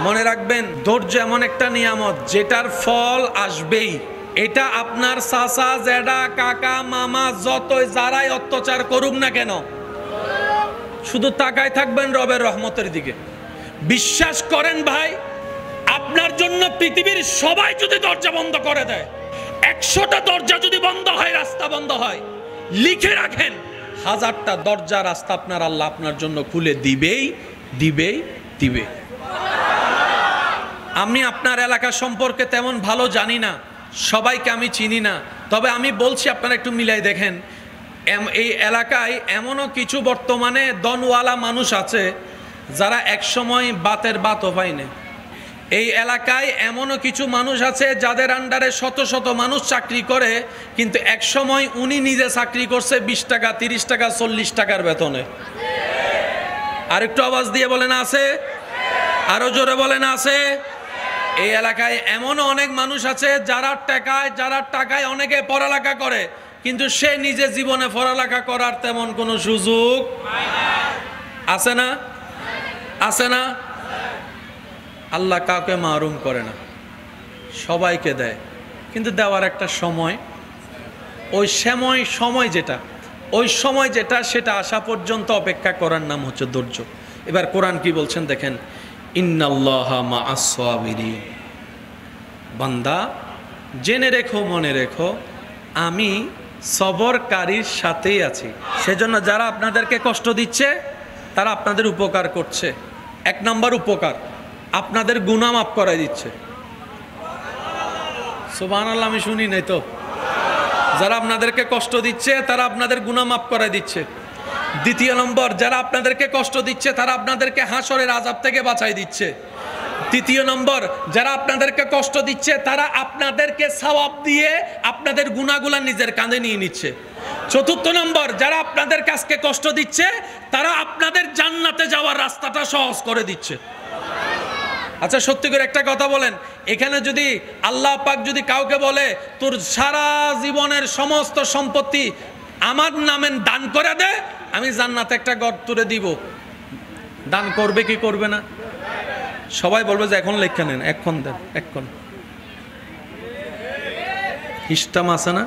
মনে রাখবেন, ধৈর্য এমন একটা নিয়ামত যেটার ফল আসবেই। এটা আপনার চাচা, জেঠা, কাকা, মামা যতই যারাই অত্যাচার করুক না কেন, শুধু তাকায় থাকবেন রবের রহমতের দিকে। বিশ্বাস করেন ভাই, আপনার জন্য পৃথিবীর সবাই যদি দরজা বন্ধ করে দেয়, 100টা দরজা যদি বন্ধ হয়, রাস্তা বন্ধ হয়, লিখে রাখেন 1000টা দরজা রাস্তা আপনার আল্লাহ আপনার জন্য খুলে দিবেই দিবেই দিবে। আমি আপনার এলাকা সম্পর্কে তেমন ভালো জানি না, সবাইকে আমি চিনি না, তবে আমি বলছি আপনারা একটু মিলাই দেখেন। এই এলাকায় এমনও কিছু বর্তমানে দনওয়ালা মানুষ আছে যারা একসময় বাতের বাতও পায়নি। এই এলাকায় এমনও কিছু মানুষ আছে যাদের আন্ডারে শত শত মানুষ চাকরি করে, কিন্তু একসময় উনি নিজে চাকরি করছে 20 টাকা, 30 টাকা, 40 টাকার বেতনে। আর একটু আওয়াজ দিয়ে বলেন আছে, আরো জোরে বলেন আছে। এই এলাকায় এমনও অনেক মানুষ আছে যারা টাকায় অনেকে পড়ালেখা করে, কিন্তু সে নিজে জীবনে পড়ালেখা করার তেমন কোনো সুযোগ আছে না? আছে না? আল্লাহ কাউকে মাহরুম করে না, সবাইকে দেয়, কিন্তু দেওয়ার একটা সময়, ওই সময় যেটা সেটা আসা পর্যন্ত অপেক্ষা করার নাম হচ্ছে ধৈর্য। এবার কোরআন কি বলছেন দেখেন, ইন্নাল্লাহা মা'আস সাবিরিন। বান্দা জেনে রেখো, মনে রেখো, আমি সবরকারীর সাথেই আছি। সেজন্য যারা আপনাদেরকে কষ্ট দিচ্ছে তারা আপনাদের উপকার করছে। 1 নম্বর উপকার, আপনাদের গুনাহ মাফ করাই দিচ্ছে। সুবহানাল্লাহ, আমি শুনি নাই তো। যারা আপনাদেরকে কষ্ট দিচ্ছে তারা আপনাদের গুনাহ মাফ করাই দিচ্ছে। 2 নম্বর, যারা আপনাদেরকে কষ্ট দিচ্ছে তারা আপনাদেরকে হাসরের আযাব থেকে বাঁচাই দিচ্ছে। 3 নম্বর, যারা আপনাদেরকে কষ্ট দিচ্ছে তারা আপনাদেরকে সওয়াব দিয়ে আপনাদের গুনাহগুলো নিজের কাঁধে নিয়ে নিচ্ছে। 4 নম্বর, যারা আপনাদের কাছে কষ্ট দিচ্ছে তারা আপনাদের জান্নাতে যাওয়ার রাস্তাটা সহজ করে দিচ্ছে। আচ্ছা সত্যি করে একটা কথা বলেন, এখানে যদি আল্লাহ পাক যদি কাউকে বলে তোর সারা জীবনের সমস্ত সম্পত্তি আমার নামে দান করে দে, আমি জান্নাতে একটা ঘর তুলে দিব, দান করবে কি করবে না? সবাই বলবে যে এখন লেখা নেন, এখন দেন, এখন। সিস্টেম আছে না?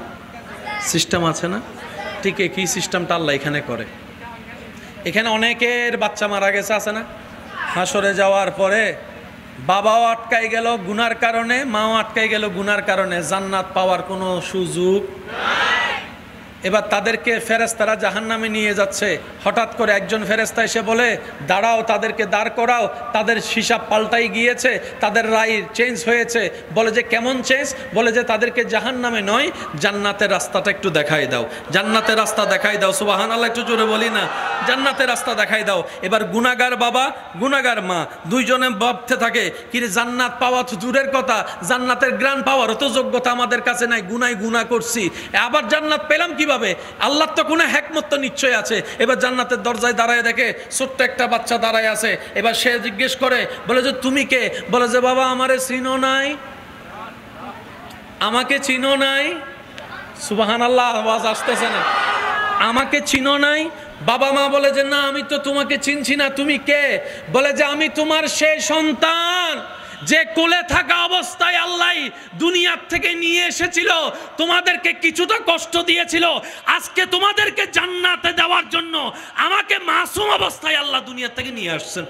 সিস্টেম আছে না? ঠিক একই সিস্টেমটা আল্লাহ এখানে করে। এখানে অনেকের বাচ্চা মারা গেছে, আছে না? হাসরে যাওয়ার পরে বাবাও আটকাই গেল গুনার কারণে, মাও আটকাই গেল গুনার কারণে, জান্নাত পাওয়ার কোনো সুযোগ। এবার তাদেরকে ফেরেশতারা জাহান্নামে নিয়ে যাচ্ছে। হঠাৎ করে একজন ফেরেশতা এসে বলে দাঁড়াও, তাদেরকে দাঁড় করাও। তাদের হিসাব পাল্টাই গিয়েছে, তাদের রায় চেঞ্জ হয়েছে। বলে যে কেমন চেঞ্জ? বলে যে তাদেরকে জাহান্নামে নয়, জান্নাতের রাস্তাটা একটু দেখাই দাও, জান্নাতের রাস্তা দেখাই দাও। সুবহানাল্লাহ, একটু জোরে বলি না, জান্নাতের রাস্তা দেখাই দাও। এবার গুনাহগার বাবা, গুনাহগার মা দুইজনে ভাবতে থাকে কি জান্নাত পাওয়া তো দূরের কথা, জান্নাতের গ্রান পাওয়ারও তো যোগ্যতা আমাদের কাছে নাই, গুনাহ করছি, আবার জান্নাত পেলাম কি? আল্লাহর তো কোনো হিকমত তো নিশ্চয় আছে। এবার জান্নাতের দরজায় দাঁড়ায় দেখে ছোট্ট একটা বাচ্চা দাঁড়ায় আছে। এবার সে জিজ্ঞেস করে, বলে যে তুমি কে? বলে যে বাবা আমারে চিনো নাই, আমাকে চিনো নাই। সুবহানাল্লাহ, আওয়াজ আসতেছে না? আমাকে চিনো নাই? বাবা মা বলে যে না, আমি তো তোমাকে চিনছি না, তুমি কে? বলে যে আমি তোমার সেই সন্তান যে কোলে থাকা অবস্থায় আল্লাহ দুনিয়ার থেকে নিয়ে এসেছিল, তোমাদেরকে কিছুটা কষ্ট দিয়েছিল, আজকে তোমাদেরকে জান্নাতে দেওয়ার জন্য আমাকে মাসুম অবস্থায় আল্লাহ দুনিয়া থেকে নিয়ে আসছেন।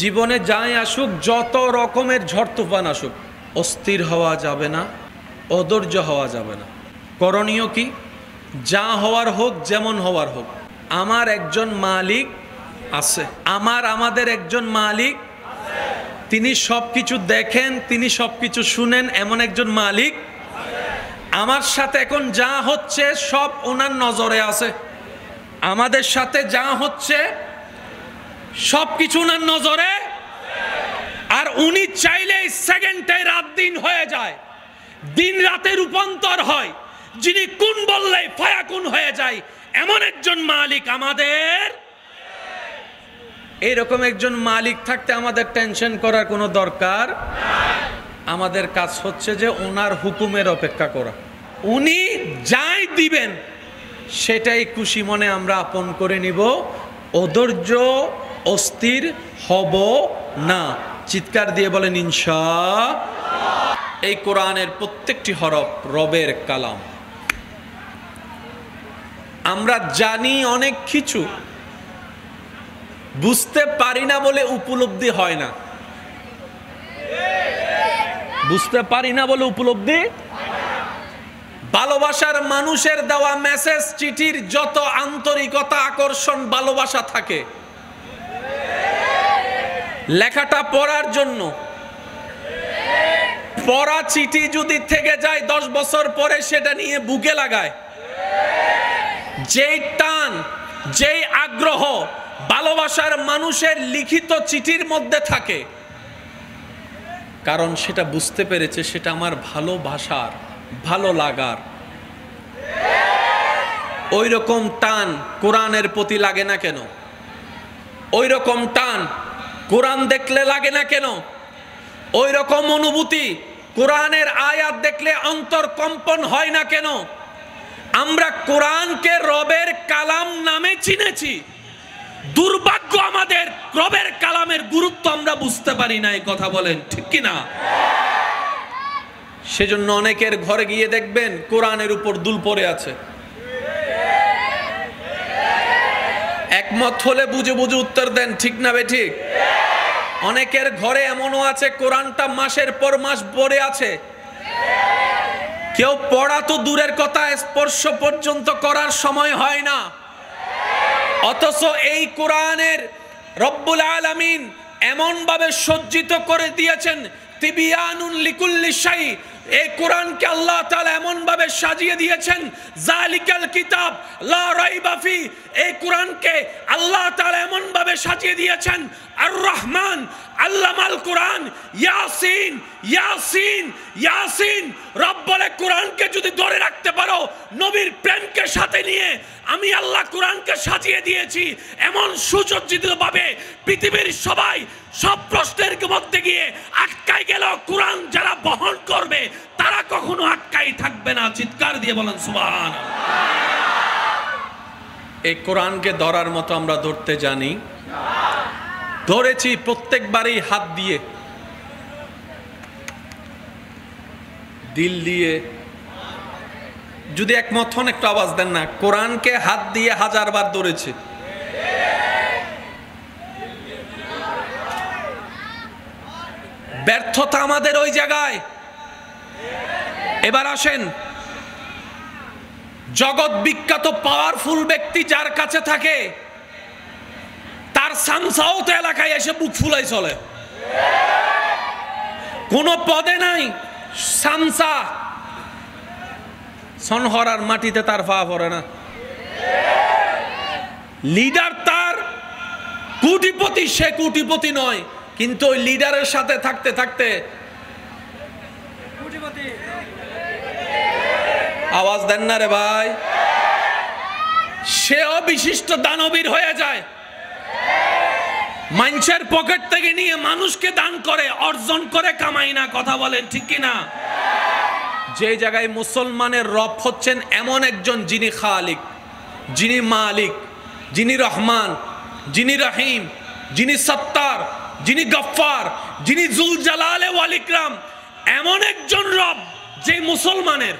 জীবনে যাই আসুক, যত রকমের ঝড় তুফান আসুক, অস্থির হওয়া যাবে না, অধৈর্য হওয়া যাবে না। করণীয় কি? যা হওয়ার হোক, যেমন হওয়ার হোক, আমার একজন মালিক আছে, আমাদের একজন মালিক, তিনি সবকিছু দেখেন, তিনি সবকিছু শুনেন, এমন একজন মালিক আমার সাথে এখন যা হচ্ছে সব ওনার নজরে আছে। আমাদের সাথে যা হচ্ছে সবকিছু ওনার নজরে, আর উনি চাইলে সেকেন্ডে রাত দিন হয়ে যায়, দিন রাতে রূপান্তর হয়, যিনি কোন বললে ফায়াকুন হয়ে যায়, এমন একজন মালিক আমাদের। এইরকম একজন মালিক থাকতে আমাদের টেনশন করার কোনো দরকার। আমাদের কাজ হচ্ছে যে ওনার হুকুমের অপেক্ষা করা, উনি যাই দিবেন সেটাই খুশি মনে আমরা আপন করে নিব। অধৈর্য অস্থির হব না। চিৎকার দিয়ে বলেন ইনশাআল্লাহ। এই কোরআনের প্রত্যেকটি হরফ রবের কালাম। আমরা জানি অনেক কিছু, বুঝতে পারি না বলে উপলব্ধি হয় না। বুঝতে পারি না বলে উপলব্ধি। ভালোবাসার মানুষের দেওয়া মেসেজ চিঠির যত আন্তরিকতা, আকর্ষণ, ভালোবাসা থাকে, লেখাটা পড়ার জন্য, পড়া চিঠি যদি থেকে যায় 10 বছর পরে সেটা নিয়ে বুকে লাগায়। যেই টান, যেই আগ্রহ ভালোবাসার মানুষের লিখিত চিঠির মধ্যে থাকে, কারণ সেটা বুঝতে পেরেছে সেটা আমার ভালোবাসার, ভালো লাগার। ওই রকম টান কোরআনের প্রতি লাগে না কেন? ওই রকম টান কোরআন দেখলে লাগে না কেন? ওই রকম অনুভূতি কোরআনের আয়াত দেখলে অন্তর কম্পন হয় না কেন? আমরা কোরআনকে রবের কালাম নামে চিনেছি, দুর্ভাগ্য আমাদের রবের কালামের গুরুত্ব আমরা বুঝতে পারি না। এই কথা বলেন ঠিক কি না? সেজন্য অনেকের ঘরে গিয়ে দেখবেন কোরআনের উপর দুল পড়ে আছে। একমত হলে বুঝে বুঝে উত্তর দেন, ঠিক না বে ঠিক? অনেকের ঘরে এমনও আছে কোরআনটা মাসের পর মাস পড়ে আছে, কেউ পড়া তো দূরের কথা, স্পর্শ পর্যন্ত করার সময় হয় না। অথচ এই কোরআনের রব্বুল আলামিন এমন ভাবে সজ্জিত করে দিয়েছেন, তিবিয়ানুন লিকুল্লি শাই। এই কোরআনকে আল্লাহ তাআলা এমন ভাবে সাজিয়ে দিয়েছেন, জালিকাল কিতাব লা রাইবা ফি। এই কোরআনকে আল্লাহ তাআলা এমন ভাবে সাজিয়ে দিয়েছেন, আর রহমান আল্লামাল কোরআন, ইয়াসিন ইয়াসিন ইয়াসিন। রব বলে কোরআনকে যদি ধরে রাখতে পারো, নবীর প্রেমকে সাথে নিয়ে আমি আল্লাহ কোরআনকে সাজিয়ে দিয়েছি এমন সুসজ্জিত ভাবে, পৃথিবীর সবাই সব প্রশ্নের মধ্যে গিয়ে আটকাই গেল, কোরআন যারা বহন করবে তারা কখনো আটকাই থাকবে না। চিৎকার দিয়ে বলেন সুবহানাল্লাহ। এই কোরআনকে ধরার মতো আমরা ধরতে জানি? ধরেছি প্রত্যেকবারই হাত দিয়ে, দিল দিয়ে। যদি একমত হন একটু আওয়াজ দেন না। কোরআনকে হাত দিয়ে 1000 বার ধরেছে। ব্যর্থতা আমাদের ওই জায়গায়। এবার আসেন, জগৎ বিখ্যাত পাওয়ারফুল ব্যক্তি যার কাছে থাকে, তার সামসাও তো এলাকায় এসে বুক ফুলাই চলে। কোন পদে নাই, সামসা সনহরার মাটিতে তার পা পড়ে না। লিডার তার কোটিপতি, সে কোটিপতি নয়, কিন্তু ওই লিডারের সাথে থাকতে থাকতে আওয়াজ দেন না রে ভাই, সেও বিশিষ্ট দানবীর হয়ে যায়। মানুষের পকেট থেকে নিয়ে মানুষকে দান করে, অর্জন করে, কামাই না। কথা বলেন ঠিক কিনা? যে জায়গায় মুসলমানের রব হচ্ছেন এমন একজন যিনি খালিক, যিনি মালিক, যিনি রহমান, যিনি রহিম, যিনি সত্তার, যিনি গফফার, যিনি জুল জালালে ওয়াল ইকরাম, এমন একজন রব যে মুসলমানের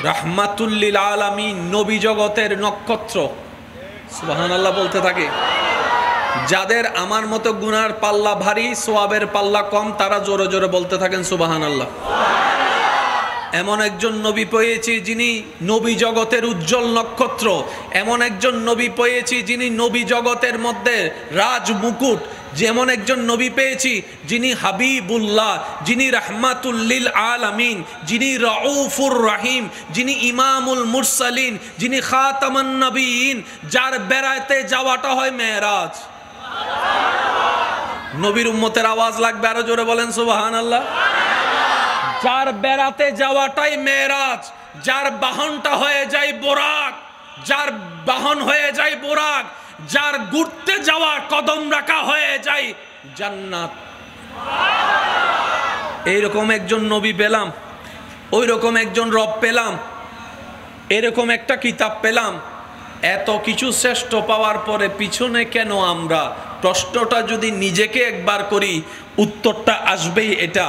রাহমাতুল লিল আলামিন, নবী জগতের নক্ষত্র। সুবহানাল্লাহ বলতে থাকে। যাদের আমার মতো গুনার পাল্লা ভারী, সওয়াবের পাল্লা কম, তারা জোরে জোরে বলতে থাকেন সুবহানাল্লাহ। এমন একজন নবী পেয়েছি যিনি নবী জগতের উজ্জ্বল নক্ষত্র। এমন একজন নবী পেয়েছি যিনি নবী জগতের মধ্যে রাজ মুকুট। যেমন একজন নবী পেয়েছি যিনি হাবিবুল্লাহ, যিনি রাহমাতুল লিল আলামিন, যিনি রাউফুর রহিম, যিনি ইমামুল মুরসালিন, যিনি খাতামান নবীন, যার বেড়াতে যাওয়াটা হয় মেরাজ। নবীর উম্মতের আওয়াজ লাগবে, আরো জোরে বলেন সুবহানাল্লাহ। যার বেড়াতে যাওয়াটাই মেরাজ, যার বাহনটা হয়ে যায় বোরাক, যার বাহন হয়ে যায় বোরাক, যার ঘুরতে যাওয়া কদম রাখা হয়ে যায় জান্নাত। এইরকম একজন নবী পেলাম, ওই রকম একজন রব পেলাম, এরকম একটা কিতাব পেলাম। এত কিছু শ্রেষ্ঠ পাওয়ার পরে পিছনে কেন আমরা প্রশ্নটা যদি নিজেকে একবার করি, উত্তরটা আসবেই এটা,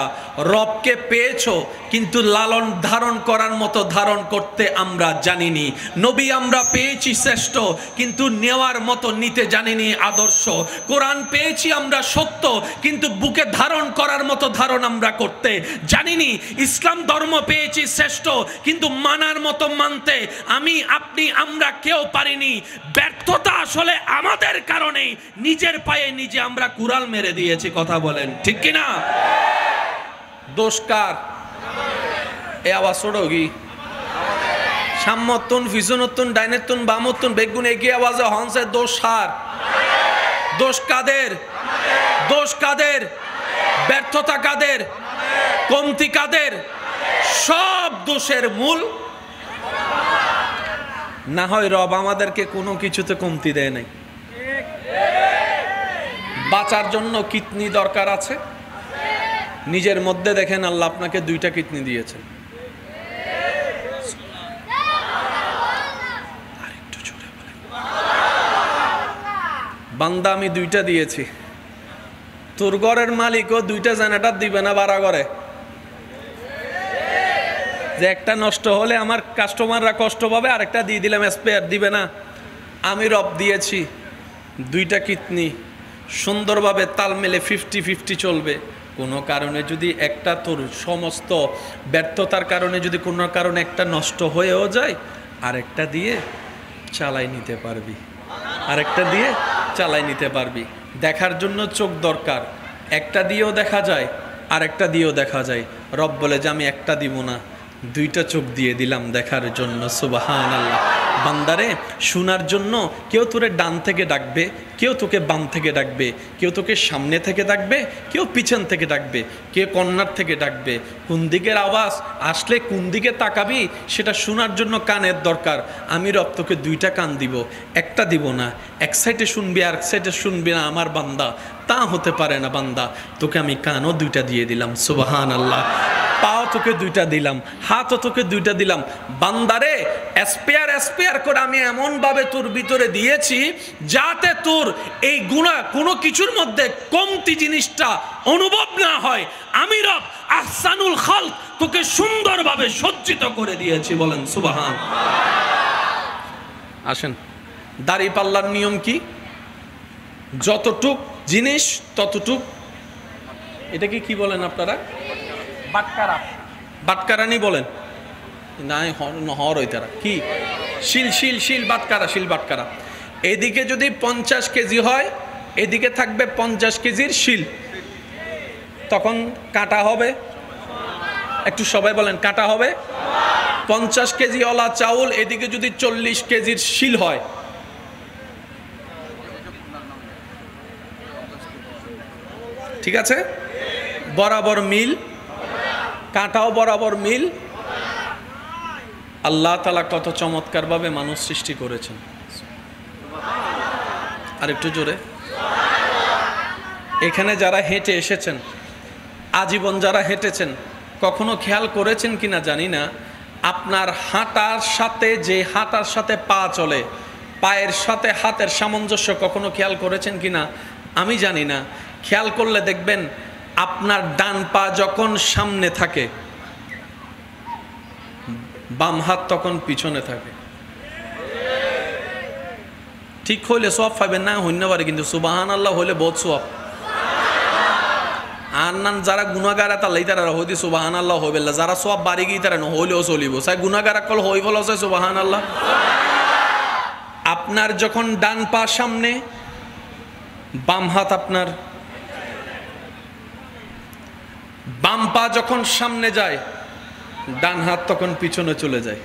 রবকে পেয়েছো কিন্তু লালন ধারণ করার মতো ধারণ করতে আমরা জানিনি। নবী আমরা পেয়েছি শ্রেষ্ঠ, কিন্তু নেওয়ার মতো নিতে জানিনি আদর্শ। কোরআন পেয়েছি আমরা সত্য, কিন্তু বুকে ধারণ করার মতো ধারণ আমরা করতে জানিনি। ইসলাম ধর্ম পেয়েছি শ্রেষ্ঠ, কিন্তু মানার মতো মানতে আমি, আপনি, আমরা কেউ পারিনি। ব্যর্থতা আসলে আমাদের কারণে, নিজের পায়ে নিজে আমরা কুড়াল মেরে দিয়েছি। কথা বলেন ঠিক কিনা? দোষ কার? এ আওয়াজ ছোড়ো কি? সাম্যতুন, ফিজুনতুন, ডাইনেতুন, বামতুন, বেগুন এগিয়ে আওয়াজে হংসের দোষ সার। দোষ কাদের? দোষ কাদের? ব্যর্থতা কাদের? কমতি কাদের? সব দোষের মূল না হয় রব আমাদেরকে কোনো কিছুতে কমতি দেয় নাই। বাঁচার জন্য কিডনি দরকার আছে, নিজের মধ্যে দেখেন আল্লাহ আপনাকে 2টা কিডনি দিয়েছেন। আরেকটু জোরে বলেন। বান্দা আমি 2টা দিয়েছি, তোর ঘরের মালিকও 2টা জেনারেটর দিবে না ভাড়া করে, যে একটা নষ্ট হলে আমার কাস্টমাররা কষ্ট পাবে, আরেকটা দিয়ে দিলাম স্পেয়ার দিবে না। আমি রব দিয়েছি 2টা কিডনি, সুন্দরভাবে তাল মেলে 50-50 চলবে। কোনো কারণে যদি একটা, তোর সমস্ত ব্যর্থতার কারণে যদি কোনো কারণে একটা নষ্ট হয়েও যায়, আরেকটা দিয়ে চালাই নিতে পারবি, আরেকটা দিয়ে চালাই নিতে পারবি। দেখার জন্য চোখ দরকার, একটা দিয়েও দেখা যায়, আরেকটা দিয়েও দেখা যায়। রব বলে যে আমি একটা দিব না, 2টা চোখ দিয়ে দিলাম দেখার জন্য। সুবহানাল্লাহ। বান্দারে শোনার জন্য কেউ তোরে ডান থেকে ডাকবে, কেউ তোকে বাম থেকে ডাকবে, কেউ তোকে সামনে থেকে ডাকবে, কেউ পিছন থেকে ডাকবে, কেউ কর্নার থেকে ডাকবে। কোন দিকের আওয়াজ আসলে কোন দিকে তাকাবি সেটা শোনার জন্য কানের দরকার। আমি রব তোকে 2টা কান দিব, একটা দিব না। এক সাইডে শুনবি আর এক সাইডে শুনবি না আমার বান্দা, তা হতে পারে না বান্দা। তোকে আমি কানও 2টা দিয়ে দিলাম। সুবহানাল্লাহ। পাও তোকে 2টা দিলাম, হাতও তোকে 2টা দিলাম। বান্দারে স্পেয়ার করে আমি এমনভাবে তোর ভিতরে দিয়েছি যাতে তোর এই গুনাহ কোনো কিছুর মধ্যে কমতি জিনিসটা অনুভব না হয়। আমি রব আহসানুল খালক তোকে সুন্দরভাবে সজ্জিত করে দিয়েছি। বলেন সুবহান। আসেন, দাড়ি পাল্লার নিয়ম কি? যতটুক জিনিস ততটুক, এটাকে কি বলেন আপনারা? বাটকারা, বাটকারানি বলেন না? হর ওই তারা কি? শিল, শিল, শিল বাটকারা, শিল বাটকারা। এদিকে যদি 50 কেজি হয়, এদিকে থাকবে 50 কেজির শিল, তখন কাটা হবে। একটু সবাই বলেন কাটা হবে। 50 কেজি ওলা চাউল, এদিকে যদি 40 কেজির শিল হয়, ঠিক আছে? বরাবর মিল, কাঁটাও বরাবর মিল। আল্লাহ তাআলা কত চমৎকারভাবে মানুষ সৃষ্টি করেছেন। আর একটু জোরে। এখানে যারা হেঁটে এসেছেন, আজীবন যারা হেঁটেছেন, কখনো খেয়াল করেছেন কিনা জানি না, আপনার হাঁটার সাথে যে হাঁটার সাথে পা চলে, পায়ের সাথে হাতের সামঞ্জস্য কখনো খেয়াল করেছেন কিনা আমি জানি না। খেয়াল করলে দেখবেন আপনার ডান পা যখন সামনে থাকে, বাম হাত তখন পিছনে থাকে। ঠিক হইলে সওয়াব পাবেন, না হইতে পারে, কিন্তু সুবহানাল্লাহ হইলে বহুত সওয়াব। আর নান যারা গুনাহগার তালাই তারা হইতে সুবহানাল্লাহ হইবে না, যারা সওয়াব বাড়ি গিয়ে তারা নহইলেও চলিব। চাই গুনাহগার কল হই বলা চাই সুবহানাল্লাহ। আপনার যখন ডান পা সামনে, বাম হাত আপনার, বাম পা যখন সামনে যায়, ডান হাত তখন পিছনে চলে যায়।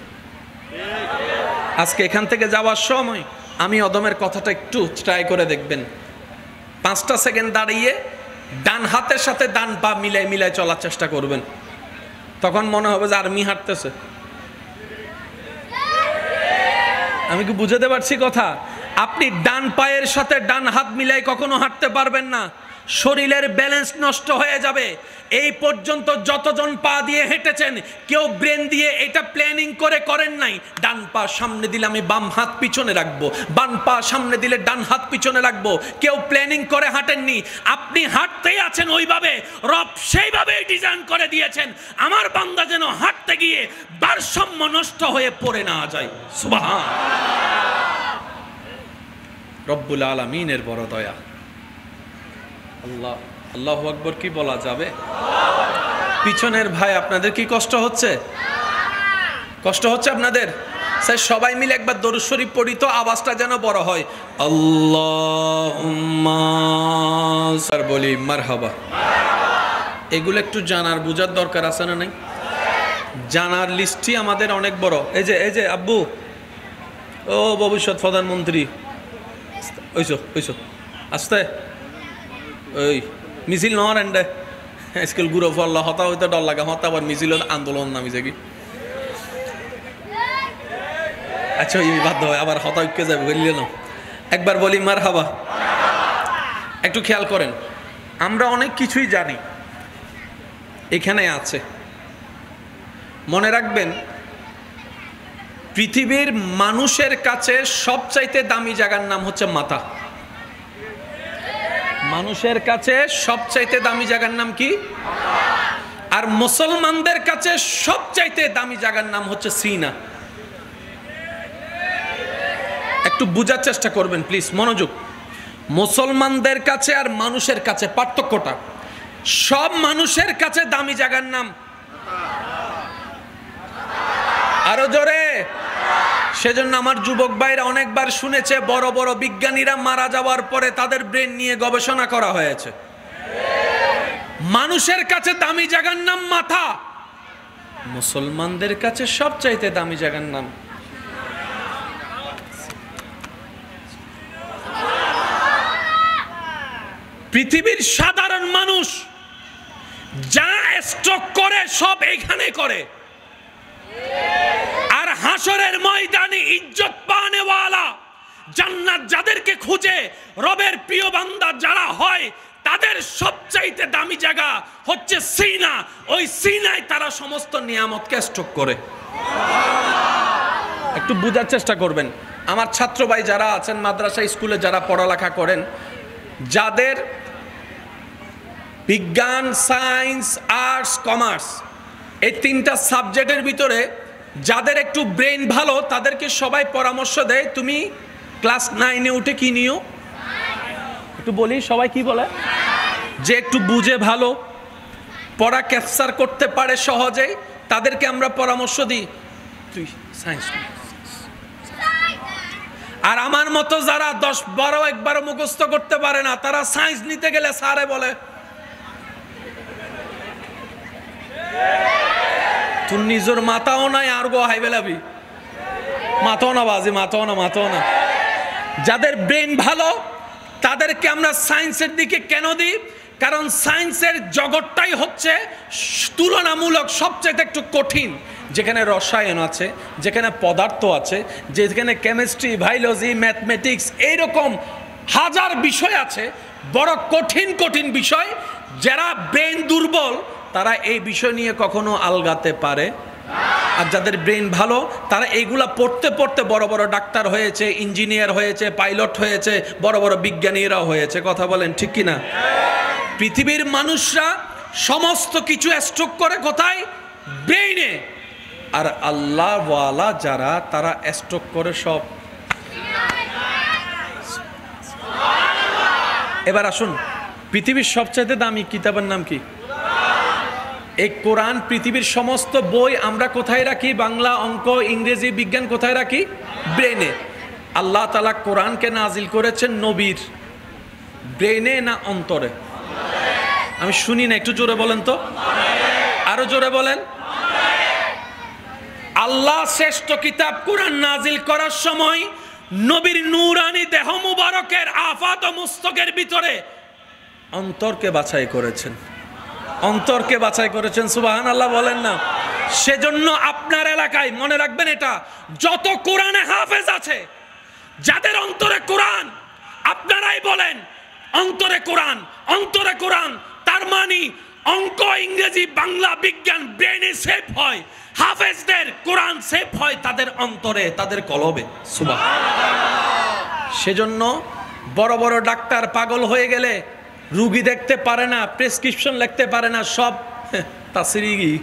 আজকে এখান থেকে যাওয়ার সময় আমি অদমের কথাটা একটু ট্রাই করে দেখবেন। 5টা সেকেন্ড দাঁড়িয়ে ডান হাতের সাথে ডান পা মিলাই মিলাই চলার চেষ্টা করবেন, তখন মনে হবে যে আর্মি হাঁটতেছে। আমি কি বুঝাতে পারছি কথা? আপনি ডান পায়ের সাথে ডান হাত মিলাই কখনো হাঁটতে পারবেন না। শরীরের ব্যালেন্স নষ্ট হয়ে যাবে। এই পর্যন্ত যতজন পা দিয়ে হেঁটেছেন, কেউ ব্রেন দিয়ে এটা প্ল্যানিং করে করেন নাই, ডান পা সামনে দিলে আমি বাম হাত পিছনে রাখবো, বাম পা সামনে দিলে ডান হাত পিছনে রাখবো। কেউ প্ল্যানিং করে হাঁটেননি, আপনি হাঁটতেই আছেন ওইভাবে, রব সেইভাবেই ডিজাইন করে দিয়েছেন আমার বান্দা যেন হাঁটতে গিয়ে ভারসাম্য নষ্ট হয়ে পড়ে না যায়। সুবহান রব্বুল আলামিনের বড় দয়া। আল্লাহ, আল্লাহু আকবার কি বলা যাবে? পিছনের ভাই আপনাদের কি কষ্ট হচ্ছে? কষ্ট হচ্ছে আপনাদের? স্যার সবাই মিলে একবার দরুদ শরীফ পড়ি তো, আওয়াজটা যেন বড় হয়। আল্লাহুম্মা স্যার বলি মারহাবা। এগুলো একটু জানার বুঝার দরকার আছে না নাই? জানার লিস্টই আমাদের অনেক বড়। এই যে আব্বু, ও ভবিষ্যৎ প্রধানমন্ত্রী, ওইসো আস্তে, ওই মিছিল নহর এন্ডে স্কুল গুরো ফল্লা হতা হইতে ডর লাগে, হতা আবার মিছিল আন্দোলন নামিছে কি। আচ্ছা ওই বাধ্য হয় আবার হতা ঐক্য যাবে, বললে না। একবার বলি মারহাবা। একটু খেয়াল করেন, আমরা অনেক কিছুই জানি, এখানে আছে। মনে রাখবেন, পৃথিবীর মানুষের কাছে সবচাইতে দামি জায়গার নাম হচ্ছে মাথা। মানুষের কাছে সবচাইতে দামি জায়গার নাম কি? আর মুসলমানদের কাছে সবচাইতে দামি জায়গার নাম হচ্ছে সিনা। একটু বুঝার চেষ্টা করবেন প্লিজ, মনোযোগ। মুসলমানদের কাছে আর মানুষের কাছে পার্থক্যটা, সব মানুষের কাছে দামি জায়গার নাম আরো জোরে। সেজন্য আমার যুবক ভাইরা অনেকবার শুনেছে, বড় বড় বিজ্ঞানীরা মারা যাওয়ার পরে তাদের ব্রেন নিয়ে গবেষণা করা হয়েছে। মানুষের কাছে দামি জায়গার নাম মাথা, মুসলমানদের কাছে সবচাইতে দামি জায়গার নাম পৃথিবীর সাধারণ মানুষ যা স্ট্রোক করে সব এখানে করে, আর হাসরের ময়দানে ইজ্জত পানেওয়ালা জান্নাত যাদেরকে খুঁজে রবের প্রিয় বান্দা যারা হয়, তাদের সবচাইতে দামি জায়গা হচ্ছে সিনা। ওই সিনায় তারা সমস্ত নিয়ামতকে স্টক করে। একটু বুঝার চেষ্টা করবেন। আমার ছাত্র ভাই যারা আছেন, মাদ্রাসা স্কুলে যারা পড়ালেখা করেন, যাদের বিজ্ঞান, সায়েন্স, আর্টস, কমার্স এই তিনটা সাবজেক্টের ভিতরে যাদের একটু ব্রেন ভালো, তাদেরকে সবাই পরামর্শ দেয় তুমি ক্লাস 9-এ উঠে কি নিও। একটু বলি, সবাই কি বলে? যে একটু বুঝে ভালো, পড়া ক্যাপচার করতে পারে সহজেই, তাদেরকে আমরা পরামর্শ দিই তুই সায়েন্স। আর আমার মতো যারা 10-12 একবারও মুখস্থ করতে পারে না, তারা সায়েন্স নিতে গেলে স্যারে বলে তুই নিজের মাথাও নাই আর গো হাই বেলাবি, মাথাও না বাজি, মাথাও না। যাদের ব্রেন ভালো তাদেরকে আমরা সায়েন্সের দিকে কেন দিই? কারণ সায়েন্সের জগৎটাই হচ্ছে তুলনামূলক সবচেয়ে একটু কঠিন, যেখানে রসায়ন আছে, যেখানে পদার্থ আছে, যেখানে কেমিস্ট্রি, বায়োলজি, ম্যাথমেটিক্স, এইরকম হাজার বিষয় আছে, বড় কঠিন বিষয়। যারা ব্রেন দুর্বল তারা এই বিষয় নিয়ে কখনো আলগাতে পারে, আর যাদের ব্রেন ভালো তারা এইগুলা পড়তে পড়তে বড় বড় ডাক্তার হয়েছে, ইঞ্জিনিয়ার হয়েছে, পাইলট হয়েছে, বড় বড় বিজ্ঞানীরাও হয়েছে। কথা বলেন ঠিক কিনা? পৃথিবীর মানুষরা সমস্ত কিছু স্ট্রোক করে কোথায়? ব্রেইনে। আর আল্লাহ ওয়ালা যারা, তারা স্ট্রোক করে সব। এবার আসুন, পৃথিবীর সবচাইতে দামি কিতাবের নাম কি? এই কোরআন। পৃথিবীর সমস্ত বই আমরা কোথায় রাখি? বাংলা, অঙ্ক, ইংরেজি, বিজ্ঞান কোথায় রাখি? ব্রেনে। আল্লাহ তাআলা কোরআনকে নাজিল করেছেন নবীর ব্রেনে না অন্তরে? আমি শুনি না, একটু জোরে বলেন তো, আরো জোরে বলেন। আল্লাহ শ্রেষ্ঠ কিতাব কোরআন নাজিল করার সময় নবীর নূরানি দেহ মুবারকের আফাত ও মুস্তকের ভিতরে অন্তরকে বাছাই করেছেন, অন্তরকে বাছাই করেছেন। সুবহানাল্লাহ বলেন না? সেজন্য আপনার এলাকায় মনে রাখবেন, এটা যত কোরআনে হাফেজ আছে, যাদের অন্তরে কোরআন, আপনারাই বলেন অন্তরে কোরআন, অন্তরে কোরআন, তার মানে অঙ্ক, ইংরেজি, বাংলা, বিজ্ঞান ব্রেনে সেভ হয়। হাফেজদের কোরআন সেভ হয় তাদের অন্তরে, তাদের কলবে। সুবহানাল্লাহ। সেজন্য বড় বড় ডাক্তার পাগল হয়ে গেলে রুগী দেখতে পারে না, প্রেসক্রিপশন লিখতে পারে না, সব তাসরিগি।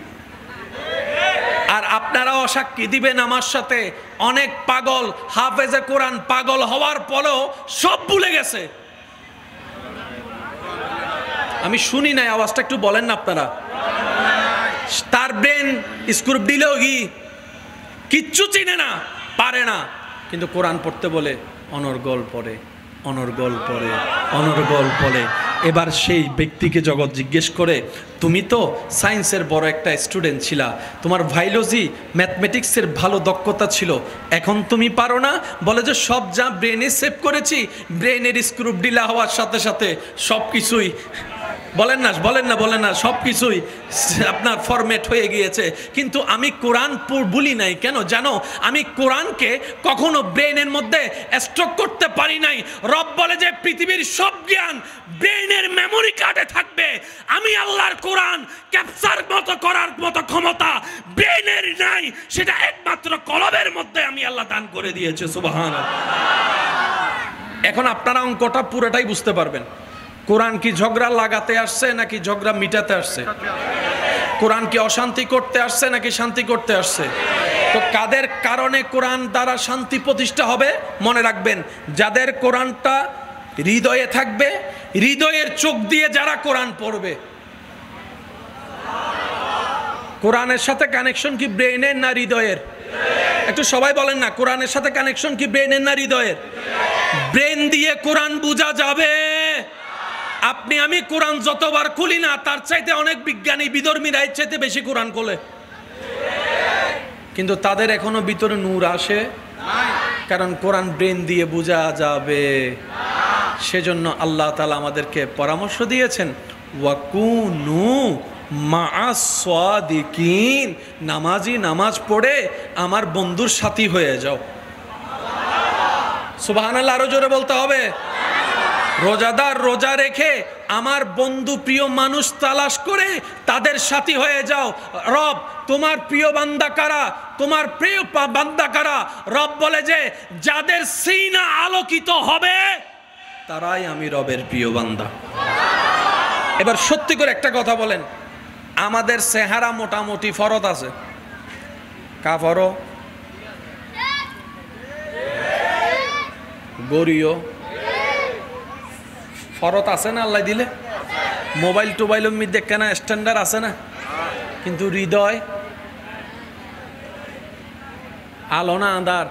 আর আপনারাও সাক্ষী দিবেন আমার সাথে, অনেক পাগল হাফেজে কোরআন পাগল হওয়ার পরেও সব ভুলে গেছে। আমি শুনি নাই, আওয়াজটা একটু বলেন না আপনারা। তার ব্রেন স্ক্রু দিলেও কিচ্ছু চিনে না, পারে না, কিন্তু কোরআন পড়তে বলে অনর্গল পড়ে, অনর্গল পড়ে, অনর্গল পড়ে। এবার সেই ব্যক্তিকে জগৎ জিজ্ঞেস করে, তুমি তো সায়েন্সের বড় একটা স্টুডেন্ট ছিলা, তোমার বায়োলজি ম্যাথমেটিক্সের ভালো দক্ষতা ছিল, এখন তুমি পারো না? বলে যে সব যা ব্রেনে সেভ করেছি, ব্রেনের স্ক্রু ঢিলা হওয়ার সাথে সাথে সব কিছুই, বলেন না বলেন না বলেন না, সব কিছুই আপনার ফরম্যাট হয়ে গিয়েছে। কিন্তু আমি কোরআন ভুলি নাই। কেন জানো? আমি কোরআনকে কখনো ব্রেনের মধ্যে স্ট্রোক করতে পারি নাই। রব বলে যে পৃথিবীর সব জ্ঞান ব্রেনের মেমোরি কার্ডে থাকবে, আমি আল্লাহর কোরআন ক্যাপচার মতো করার মতো ক্ষমতা ব্রেনের নাই, সেটা একমাত্র কলবের মধ্যে আমি আল্লাহ দান করে দিয়েছে। সুবহানাল্লাহ। এখন আপনারা অঙ্কটা পুরোটাই বুঝতে পারবেন। কোরআন কি ঝগড়া লাগাতে আসছে নাকি ঝগড়া মিটাতে আসছে? কোরআন কি অশান্তি করতে আসছে নাকি শান্তি করতে আসছে? তো কাদের কারণে কোরআন দ্বারা শান্তি প্রতিষ্ঠা হবে? মনে রাখবেন, যাদের কোরআনটা হৃদয়ে থাকবে, হৃদয়ের চোখ দিয়ে যারা কোরআন পড়বে। কোরআনের সাথে কানেকশন কি ব্রেনের না হৃদয়ের? একটু সবাই বলেন না, কোরআনের সাথে কানেকশন কি ব্রেনের না হৃদয়ের? ব্রেন দিয়ে কোরআন বোঝা যাবে। আপনি আমি কোরআন যতবার খুলি না, তার চাইতে অনেক বিজ্ঞানী বিধর্মীরা এর চাইতে বেশি কোরআন খোলে, কিন্তু তাদের এখনো ভিতরে নূর আসে, কারণ কোরআন ব্রেন দিয়ে বোঝা যাবে। সেজন্য আল্লাহ তাআলা আমাদেরকে পরামর্শ দিয়েছেন, ওয়াকুনু মা'আস সাদিকিন, নামাজি নামাজ পড়ে আমার বন্ধুর সাথী হয়ে যাও। সুবহানাল্লাহ, আরো জোরে বলতে হবে। রোজাদার রোজা রেখে আমার বন্ধু প্রিয় মানুষ তালাশ করে তাদের সাথী হয়ে যাও। রব তোমার প্রিয় বান্দা কারা? তোমার প্রিয় বান্দা কারা? রব বলে যে যাদের সিনা আলোকিত হবে তারাই আমি রবের প্রিয় বান্দা। এবার সত্যি করে একটা কথা বলেন, আমাদের চেহারা মোটামুটি ফরত আছে, কা ফরো গরিও ফরত আছে না? আল্লাহ দিলে মোবাইল টোবাইলের মধ্যে কেনা স্ট্যান্ডার্ড আছে না? কিন্তু হৃদয় আলো না আন্ধার?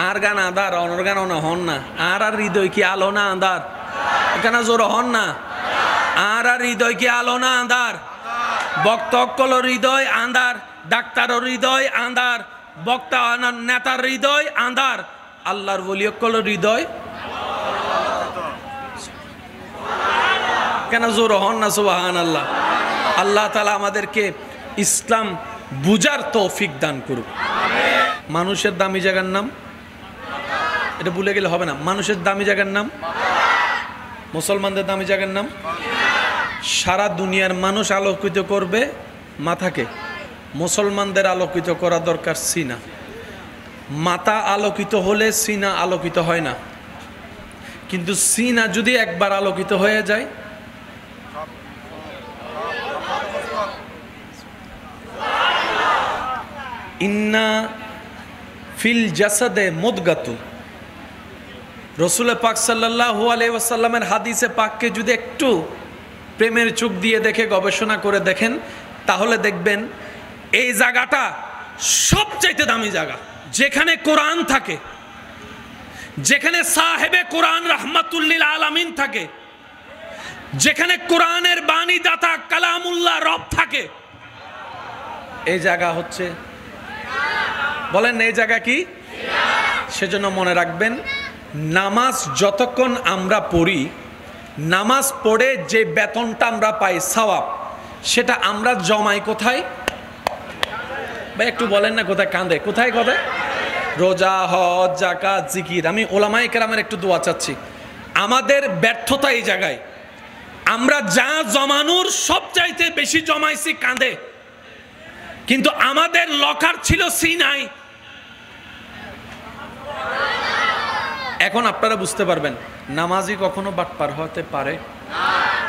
আর গান আন্ধার, অনর গান অন হন না। আর হৃদয় কি আলো না আন্ধার? এখানে জোর হন না। আর হৃদয় কি আলো না আন্ধার? বক্তকল হৃদয় আন্ধার, ডাক্তারের হৃদয় আন্ধার, বক্তা নেতার হৃদয় আন্ধার, আল্লাহর ওলিয়কল হৃদয় কেন জোর হন না? সুবহানাল্লাহ। আল্লাহ তাআলা আমাদেরকে ইসলাম বুঝার তৌফিক দান করুক। মানুষের দামি জায়গার নাম, এটা ভুলে গেলে হবে না। মানুষের দামি জায়গার নাম, মুসলমানদের দামি জায়গার নাম। সারা দুনিয়ার মানুষ আলোকিত করবে মাথাকে, মুসলমানদের আলোকিত করা দরকার সিনা। মাথা আলোকিত হলে সিনা আলোকিত হয় না, কিন্তু সিনা যদি একবার আলোকিত হয়ে যায়, ইন্না ফিল জাসাদে মুদগাতু, রাসূল পাক সাল্লাল্লাহু আলাইহি ওয়াসাল্লামের হাদিসে পাককে যদি একটু প্রেমের চোখ দিয়ে দেখে গবেষণা করে দেখেন, তাহলে দেখবেন এই জায়গাটা সবচাইতে দামি জায়গা। যেখানে কোরআন থাকে, যেখানে সাহেবে কোরআন রাহমাতুল লিল আলামিন থাকে, যেখানে কোরআনের বাণী দাতা কালামুল্লাহ রব থাকে, এই জায়গা হচ্ছে, বলেন এই জায়গা কি? সেজন্য মনে রাখবেন, নামাজ যতক্ষণ আমরা পড়ি, নামাজ পড়ে যে বেতনটা আমরা পাই সওয়াব, সেটা আমরা জমাই কোথায়? ভাই একটু বলেন না, কোথায় কাঁদে? কোথায় কোথায়? রোজা, হজ, যাকাত, জিকির। আমি ওলামায়ে কেরামের একটু দোয়া চাচ্ছি, আমাদের ব্যর্থতা এই জায়গায়, আমরা যা জমানোর সবচাইতে বেশি জমাইছি কাঁধে, কিন্তু আমাদের লকার ছিল সিনাই। এখন আপনারা বুঝতে পারবেন নামাজি কখনো বাটপার হতে পারে?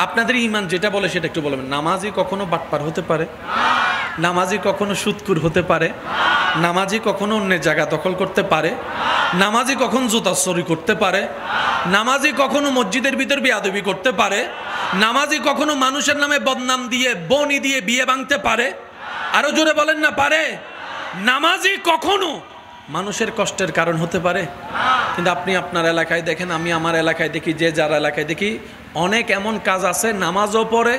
আপনাদের ঈমান যেটা বলে সেটা একটু বলবেন। নামাজি কখনো বাটপার হতে পারে? নামাজি কখনো সুদকুর হতে পারে? নামাজি কখনো অন্যের জায়গা দখল করতে পারে? নামাজি কখন জুতা চুরি করতে পারে? নামাজি কখনো মসজিদের ভিতর বেয়াদবি করতে পারে? নামাজি কখনো মানুষের নামে বদনাম দিয়ে বনি দিয়ে বিয়ে ভাঙতে পারে? আরো জোরে বলেন না পারে? নামাজি কখনো মানুষের কষ্টের কারণ হতে পারে? কিন্তু আপনি আপনার এলাকায় দেখেন, আমি আমার এলাকায় দেখি, যে যার এলাকায় দেখি, অনেক এমন কাজ আছে নামাজও পড়ে,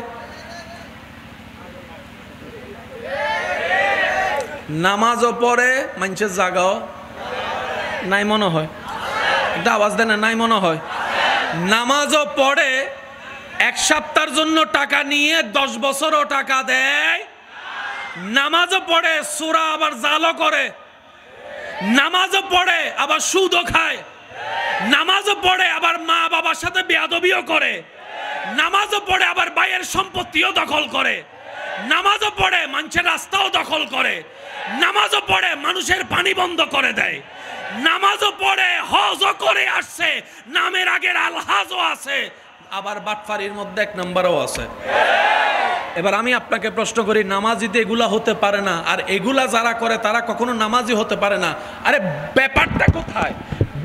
নামাজও পড়ে, মানুষের জাগাও নাই মনে হয়। একটা আওয়াজ দেন না, নাই মনে হয়। নামাজও পড়ে, এক সপ্তাহের জন্য টাকা নিয়ে 10 বছরও টাকা দেয়। নামাজও পড়ে, সূরা আবার জালও করে। নামাজও পড়ে আবার সুদও খায়। নামাজও পড়ে আবার মা বাবার সাথে বেয়াদবিও করে। নামাজও পড়ে আবার ভাইয়ের সম্পত্তিও দখল করে। নামাজও পড়ে মানুষের রাস্তাও দখল করে। নামাজও পড়ে মানুষের পানি বন্ধ করে দেয়। নামাজও পড়ে হজও করে আসছে, নামের আগের আলহাজও আছে, আবার বাটফারির মধ্যে 1 নম্বরও আছে। এবার আমি আপনাকে প্রশ্ন করি, নামাজিতে এগুলা হতে পারে না, আর এগুলা যারা করে তারা কখনো নামাজি হতে পারে না? আরে ব্যাপারটা কোথায়?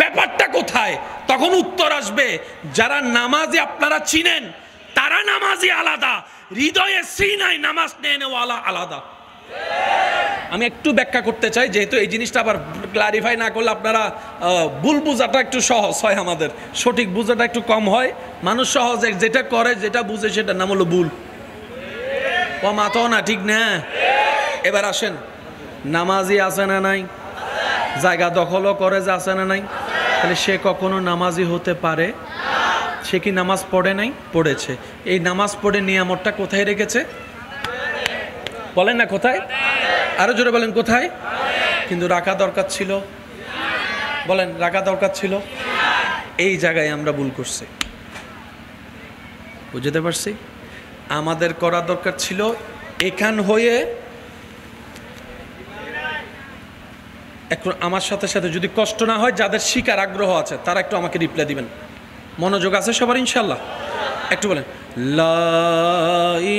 ব্যাপারটা কোথায়? তখন উত্তর আসবে, যারা নামাজি আপনারা চিনেন তারা নামাজি আলাদা, হৃদয়ে সিনাই নামাজ নেওয়ালা আলাদা। আমি একটু ব্যাখ্যা করতে চাই, যেহেতু এই জিনিসটা আবার ক্লারিফাই না করলে আপনারা ভুল বোঝাটা একটু সহজ হয়, আমাদের সঠিক বোঝাটা একটু কম হয়। মানুষ সহজে যেটা করে, যেটা বুঝে, সেটার নাম হলো ভুল। ও মাতো না, ঠিক না? এবার আসেন, নামাজি আছে না নাই? জায়গা দখলও করে, যে আছে না নাই? তাহলে সে কখনো নামাজি হতে পারে? সে কি নামাজ পড়ে নাই? পড়েছে। এই নামাজ পড়ে নিয়ামতটা কোথায় রেখেছে? বলেন না কোথায়? আরো জোরে বলেন কোথায়? কিন্তু রাখা দরকার ছিল। বলেন, রাখা দরকার ছিল। এই জায়গায় আমরা ভুল করছি, বুঝতে পারছি? আমাদের করা দরকার ছিল এখান হয়ে, একটু আমার সাথে সাথে যদি কষ্ট না হয়, যাদের শিকার আগ্রহ আছে তারা একটু আমাকে রিপ্লাই দিবেন। মনোযোগ আছে সবার ইনশাল্লাহ? একটু বলেন, লা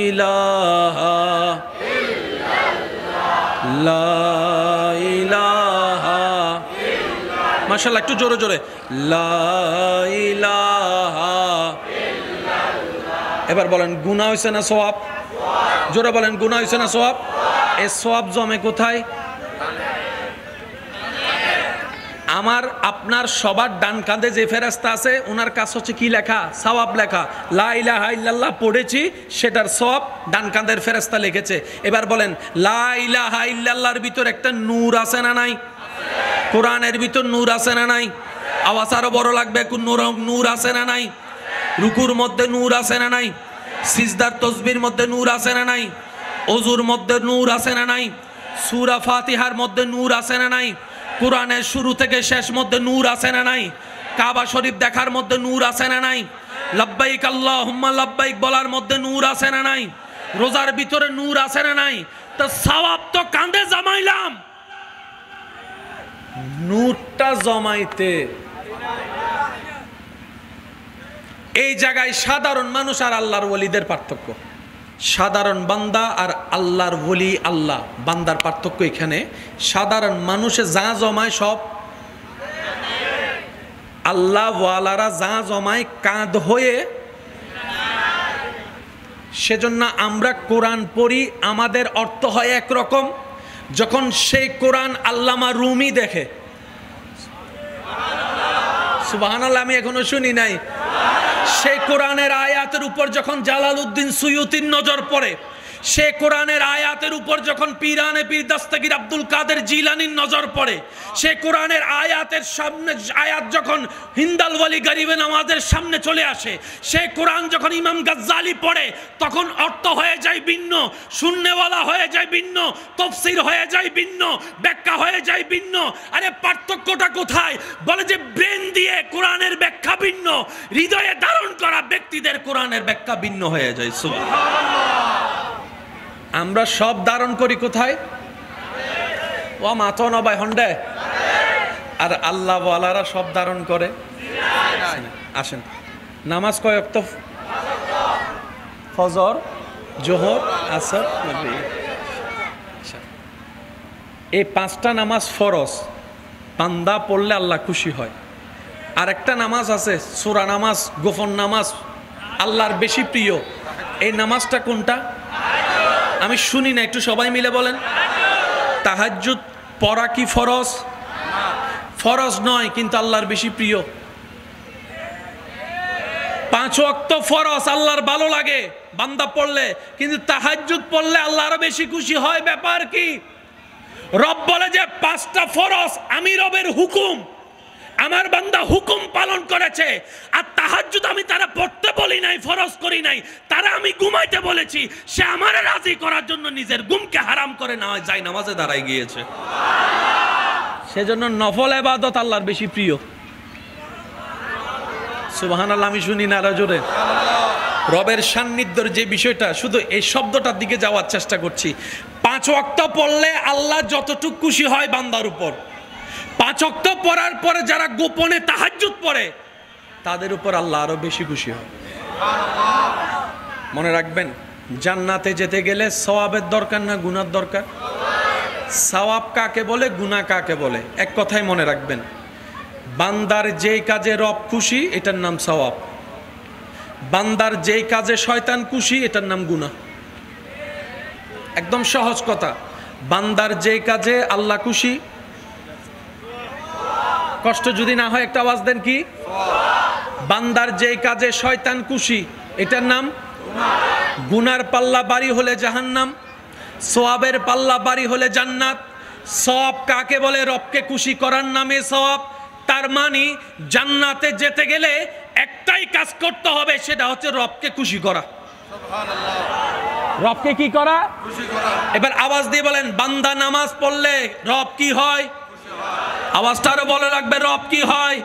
ইলাহা ইল্লাল্লাহ, লা ইলাহা ইল্লাল্লাহ। মাশাআল্লাহ, একটু জোরে জোরে, লা ইলাহা ইল্লাল্লাহ। এবার বলেন, গুনাহ হইছে না সওয়াব? জোরে বলেন, গুনাহ হইছে না সওয়াব? এই সওয়াব জমে কোথায়? আমার আপনার সবার ডান কাঁধে যে ফেরেশতা আছে, ওনার কাছে হচ্ছে কি লেখা? সওয়াব লেখা। লা ইলাহা ইল্লাল্লাহ পড়েছি, সেটার সওয়াব ডান কাঁধের ফেরেশতা লিখেছে। এবার বলেন, লা ইলাহা ইল্লাল্লাহর ভিতর একটা নূর আছে না নাই? কোরআনের ভিতর নূর আছে না নাই? আওয়াজ আরো বড় লাগবে, কোন নূর আছে না নাই? রুকুর মধ্যে নূর আছে না নাই? সিজদার তসবির মধ্যে নূর আছে না নাই? ওযুর মধ্যে নূর আছে না নাই? সূরা ফাতিহার মধ্যে নূর আছে না নাই? কোরআনের শুরু থেকে শেষ মধ্যে নূর আছে না নাই? কাবা শরীফ দেখার মধ্যে নূর আছে না নাই? লাব্বাইক আল্লাহুম্মা লাব্বাইক বলার মধ্যে নূর আছে না নাই? রোজার ভিতরে নূর আছে না নাই? তো সওয়াব তো কাঁধে জমাইলাম, নূরটা জমাইতে এই জায়গায় সাধারণ মানুষ আর আল্লাহর ওলিদের পার্থক্য। সাধারণ বান্দা আর আল্লাহর ওলি, আল্লাহ বান্দার পার্থক্য এখানে। সাধারণ মানুষে যা জমায় সব আল্লাহ ওয়ালারা যা জমায় কাঁধ হয়ে। সেজন্য আমরা কোরআন পড়ি, আমাদের অর্থ হয় একরকম, যখন সেই কোরআন আল্লামা রুমি দেখে। সুবহানাল্লাহ, আমি এখনো শুনি নাই। সেই কোরআনের আয়াতের উপর যখন জালালউদ্দিন সুয়ুতির নজর পড়ে, সে কোরআনের আয়াতের উপর যখন পীরানে পীর দস্তগীর আব্দুল কাদের জিলানীর নজর পড়ে, সে কোরআনের আয়াতের সামনে আয়াত যখন হিন্দাল ওয়ালি গরিবে নামাজের সামনে চলে আসে, সে কোরআন যখন ইমাম গাজ্জালি পড়ে, তখন অর্থ হয়ে যায় ভিন্ন, শূন্যওয়ালা হয়ে যায় ভিন্ন, তাফসীর হয়ে যায় ভিন্ন, ব্যাখ্যা হয়ে যায় ভিন্ন। আরে পার্থক্যটা কোথায়? বলে যে ব্রেন দিয়ে কোরআনের ব্যাখ্যা ভিন্ন, হৃদয়ে ধারণ করা ব্যক্তিদের কোরআনের ব্যাখ্যা ভিন্ন হয়ে যায়। আমরা সব ধারণ করি কোথায়? ও মাতো নবাই হন্ডে। আর আল্লাহ ওয়ালারা সব ধারণ করে। আসেন, নামাজ কয় ওয়াক্ত? ফজর, জোহর, আসর, মাগরিব। এই 5টা নামাজ ফরজ, বান্দা পড়লে আল্লাহ খুশি হয়। আর একটা নামাজ আছে সূরা নামাজ, গোপন নামাজ, আল্লাহর বেশি প্রিয়। এই নামাজটা কোনটা? আমি শুনি না, একটু সবাই মিলে বলেন। তাহাজ্জুদ পড়া কি ফরজ? ফরজ নয়, কিন্তু আল্লাহর বেশি প্রিয়। 5 ওয়াক্ত ফরজ, আল্লাহর ভালো লাগে বান্দা পড়লে, কিন্তু তাহাজ্জুদ পড়লে আল্লাহ আরো বেশি খুশি হয়। ব্যাপার কি? রব বলে যে 5টা ফরজ আমি রবের হুকুম, আমার বান্দা হুকুম পালন করেছে। আর তাহাজ্জুদ আমি তারা পড়তে বলি নাই, ফরজ করি নাই, তারা আমি ঘুমাইতে বলেছি। সে আমারে রাজি করার জন্য নিজের ঘুমকে হারাম করে না যায় নামাজে দাঁড়ায় গিয়েছে। সেজন্য নফল ইবাদত আল্লাহর বেশি প্রিয়। সুবহানাল্লাহ। আমি শুনি না আরো জোরে। রবের সান্নিধ্যের যে বিষয়টা, শুধু এই শব্দটার দিকে যাওয়ার চেষ্টা করছি। 5 ওয়াক্ত পড়লে আল্লাহ যতটুকু খুশি হয় বান্দার উপর, 5 ওয়াক্ত পড়ার পরে যারা গোপনে তাহাজ্জুদ পড়ে তাদের উপর আল্লাহ আরো বেশি খুশি হয়। মনে রাখবেন, জান্নাতে যেতে গেলে সওয়াবের দরকার না গুনার দরকার? সওয়াব কাকে বলে, গুনাহ কাকে বলে? এক কথায় মনে রাখবেন, বান্দার যেই কাজে রব খুশি এটার নাম সওয়াব, বান্দার যেই কাজে শয়তান খুশি এটার নাম গুনাহ। একদম সহজ কথা। বান্দার যেই কাজে আল্লাহ খুশি, কষ্ট যদি না হয় একটা আওয়াজ দেন, কি? বান্দার যেই কাজে শয়তান খুশি এটার নাম গুনার পাল্লা বাড়ি হলে জাহান্নাম, সওয়াবের পাল্লা বাড়ি হলে জান্নাত। সওয়াব কাকে বলে? রবকে খুশি করার নামে সওয়াব। তার মানে জান্নাতে যেতে গেলে একটাই কাজ করতে হবে, সেটা হচ্ছে রবকে খুশি করা। রবকে কি করা? খুশি করা। এবার আওয়াজ দিয়ে বলেন, বান্দা নামাজ পড়লে রব কি হয়? আওয়াজটা আরো বলে রাখবে, রব কি হয়?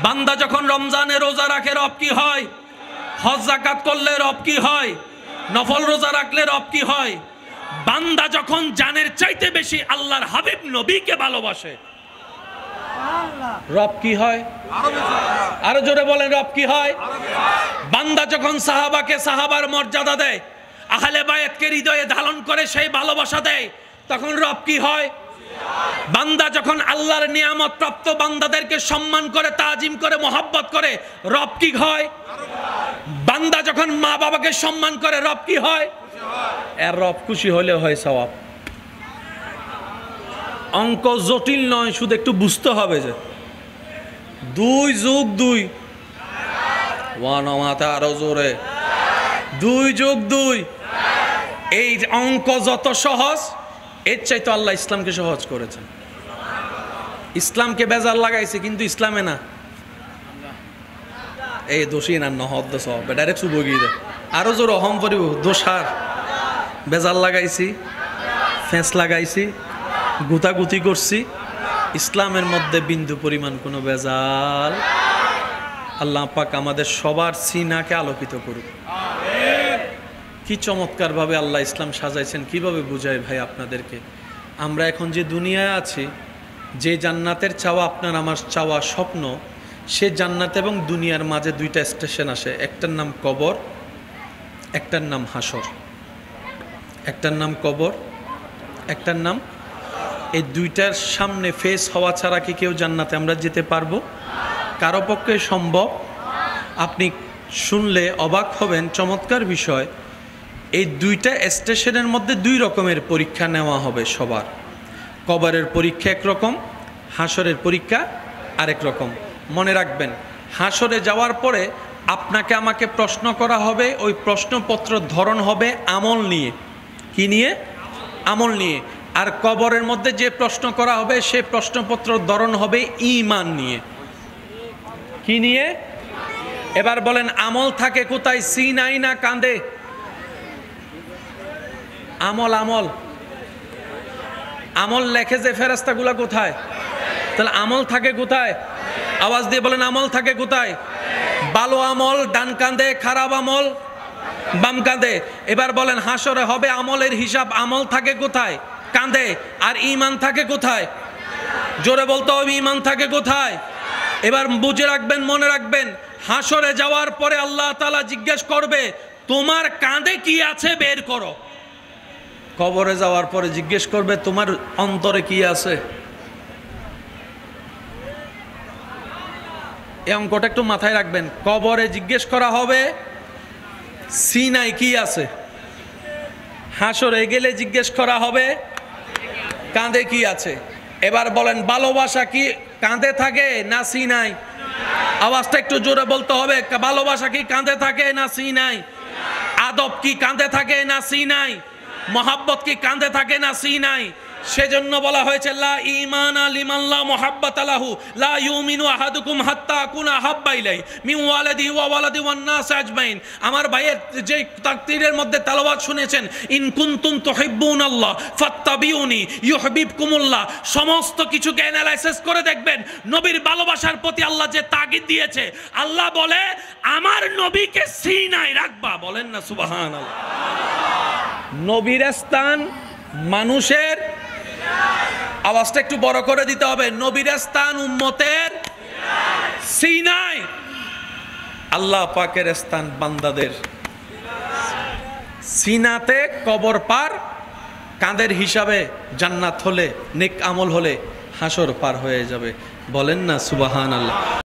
বান্দা যখন রমজানে রোজা রাখে রব কি হয়? হজ যাকাত করলে রব কি হয়? নফল রোজা রাখলে রব কি হয়? বান্দা যখন জানের চাইতে বেশি আল্লাহর হাবিব নবীকে ভালোবাসে রব কি হয়? আরো জোরে বলেন, রব কি হয়? বান্দা যখন সাহাবাকে সাহাবার মর্যাদা দেয়, আহলে বায়াতকে হৃদয়ে ধারণ করে সেই ভালোবাসা দেয়, তখন রব কি হয়? বান্দা যখন আল্লাহর নিয়ামত প্রাপ্ত বান্দাদেরকে সম্মান করে, তাজিম করে, মোহাব্বত করে, রব কি হয়? বান্দা যখন মা বাবাকে সম্মান করে, রব কি হয়? এর রব খুশি হলে হয় সওয়াব। অঙ্ক জটিল নয়, শুধু একটু বুঝতে হবে যে 2 যোগ 2 আরো জোরে 2 যোগ 2। এই অঙ্ক যত সহজ, এর চাইতে আল্লাহ ইসলামকে সহজ করেছেন। ইসলামকে বেজার লাগাইছে, কিন্তু ইসলামে না। এই দোষী না নহদ্দ সব ডাইরেক্ট সুবগি দে আরো জোর অহম পরিব দোষার বেজার লাগাইছি, ফেঁস লাগাইছি, গুতাগুতি করছি। ইসলামের মধ্যে বিন্দু পরিমাণ কোনো বেজাল। আল্লাহ পাক আমাদের সবার সিনাকে আলোকিত করুক। কি চমৎকার ভাবে আল্লাহ ইসলাম সাজাইছেন, কিভাবে বুঝাই ভাই আপনাদেরকে। আমরা এখন যে দুনিয়ায় আছি, যে জান্নাতের চাওয়া আপনার আমার চাওয়া স্বপ্ন, সে জান্নাত এবং দুনিয়ার মাঝে 2টা স্টেশন আসে। একটার নাম কবর, একটার নাম হাসর। একটার নাম কবর, একটার নাম, এই 2টার সামনে ফেস হওয়া ছাড়া কি কেউ জান্নাতে আমরা যেতে পারবো? কারো পক্ষে সম্ভব? আপনি শুনলে অবাক হবেন, চমৎকার বিষয়। এই 2টা স্টেশনের মধ্যে 2 রকমের পরীক্ষা নেওয়া হবে সবার। কবরের পরীক্ষা একরকম, হাসরের পরীক্ষা আরেক রকম। মনে রাখবেন, হাসরে যাওয়ার পরে আপনাকে আমাকে প্রশ্ন করা হবে, ওই প্রশ্নপত্র ধরন হবে আমল নিয়ে। কি নিয়ে? আমল নিয়ে। আর কবরের মধ্যে যে প্রশ্ন করা হবে সে প্রশ্নপত্র ধরন হবে ঈমান নিয়ে। কি নিয়ে? এবার বলেন, আমল থাকে কোথায়? সিনাই না কাঁধে? আমল আমল আমল লেখে যে ফেরেশতাগুলা কোথায়? তাহলে আমল থাকে কোথায়? আওয়াজ দিয়ে বলেন, আমল থাকে কোথায়? ভালো আমল ডান কাঁধে, খারাপ আমল বাম কাঁধে। এবার বলেন, হাসরে হবে আমলের হিসাব, আমল থাকে কোথায়? কাঁধে। আর ঈমান থাকে কোথায়? জোরে বলতে হবে, ঈমান থাকে কোথায়? এবার বুঝে রাখবেন, মনে রাখবেন, হাসরে যাওয়ার পরে আল্লাহ তাআলা জিজ্ঞেস করবে তোমার কাঁধে কি আছে বের করো। কবরে যাওয়ার পরে জিজ্ঞেস করবে তোমার অন্তরে কি আছে। এই অঙ্কটা একটু মাথায় রাখবেন। কবরে জিজ্ঞেস করা হবে সিনায় কি আছে, হাসরে গেলে জিজ্ঞেস করা হবে কাঁধে কি আছে। এবার বলেন, ভালোবাসা কি কাঁধে থাকে না সিনায়? আওয়াজটা একটু জোরে বলতে হবে। ভালোবাসা কি কাঁধে থাকে না সিনায়? আদব কি কাঁধে থাকে না সিনায়? মহাব্বত কি কাঁধে থাকে না সিনায়? সেজন্য বলা হয়েছে লা ঈমানা লিমান লা মুহাব্বাতা লাহু লা ইউমিনু আহাদুকুম হাত্তা আকুনা হাব্বা ইলাই মিন ওয়ালাদি ওয়া ওয়ালাদি ওয়ান নাস আজমাইন। আমার ভাইয়ের যে তাকদীরের মধ্যে তেলাওয়াত শুনেছেন, ইন কুনতুম তুহিব্বুনাল্লাহ ফাত্তাবিউনি ইউহিব্বুকুমুল্লাহ, সমস্ত কিছুকে অ্যানালাইসিস করে দেখবেন নবীর ভালোবাসার প্রতি আল্লাহ যে তাগিদ দিয়েছে। আল্লাহ বলে আমার নবীকে সিনায় রাখবা। বলেন না সুবহানাল্লাহ। নবীর স্থান মানুষের, আওয়াজটা একটু বড় করে দিতে হবে, নবীর স্থান উম্মতের সিনায়, আল্লাহ পাকের স্থান বান্দাদের সিনাতে। কবর পার কাঁধের হিসাবে জান্নাত হলে, নেক আমল হলে হাসর পার হয়ে যাবে। বলেন না সুবহানাল্লাহ।